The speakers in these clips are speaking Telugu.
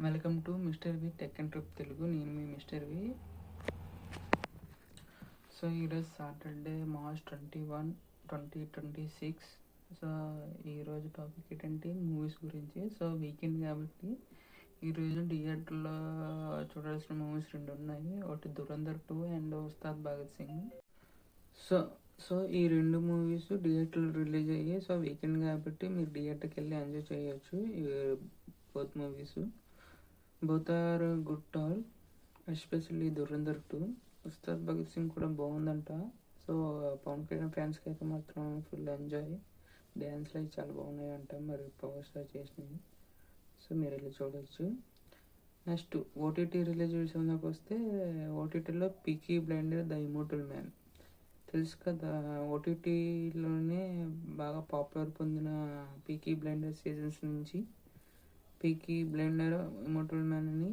Welcome to mister V tech and trip Telugu. నేను మీ మిస్టర్ వి. సో ఈరోజు సాటర్డే మార్చ్ 21, 2026. సో ఈరోజు టాపిక్ ఏంటంటే మూవీస్ గురించి. సో వీకెండ్ కాబట్టి ఈరోజు థియేటర్లో చూడాల్సిన మూవీస్ 2 ఉన్నాయి. ఒకటి దురంధర్ 2 అండ్ ఉస్తాద్ భగత్ సింగ్. సో ఈ 2 మూవీస్ థియేటర్లో రిలీజ్ అయ్యి, సో వీకెండ్ కాబట్టి మీరు థియేటర్కి వెళ్ళి ఎంజాయ్ చేయొచ్చు. Both movies both are good all, especially Dhurandhar 2. Ustaad Bhagat Singh కూడా బాగుందంట. సో పవన్ కళ్యాణ్ ఫ్యాన్స్కి అయితే మాత్రం ఫుల్ ఎంజాయ్. డ్యాన్స్లు అవి చాలా బాగున్నాయంట, మరి పవర్ స్టార్ చేసినవి. సో మీరు వెళ్ళి చూడవచ్చు. నెక్స్ట్ ఓటీటీ రిలీజ్ విషయంలోకి వస్తే, ఓటీటీలో Peaky Blinder the Immortal Man తెలుసు కదా. ఓటీటీలోనే బాగా పాపులర్ పొందిన పీకీ బ్లైండర్ సీజన్స్ నుంచి పీకీ బ్లైండర్ ఇమోర్టల్ మ్యాన్ అని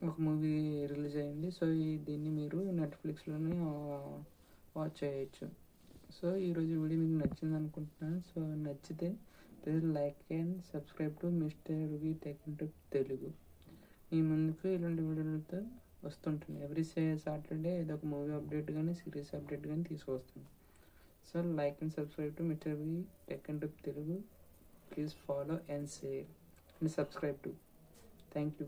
ఒక మూవీ రిలీజ్ అయింది. సో దీన్ని మీరు నెట్ఫ్లిక్స్లోనే వాచ్ చేయొచ్చు. సో ఈరోజు వీడియో మీకు నచ్చింది అనుకుంటున్నాను. సో నచ్చితే please like and subscribe to mister V tech and trip Telugu. మీ ముందుకు ఇలాంటి వీడియోలతో వస్తుంటుంది. ఎవ్రీ సాటర్డే ఏదో ఒక మూవీ అప్డేట్ కానీ సిరీస్ అప్డేట్ కానీ తీసుకొస్తాను. So like and subscribe to mister V tech and trip Telugu. Please follow and share and subscribe to. Thank you.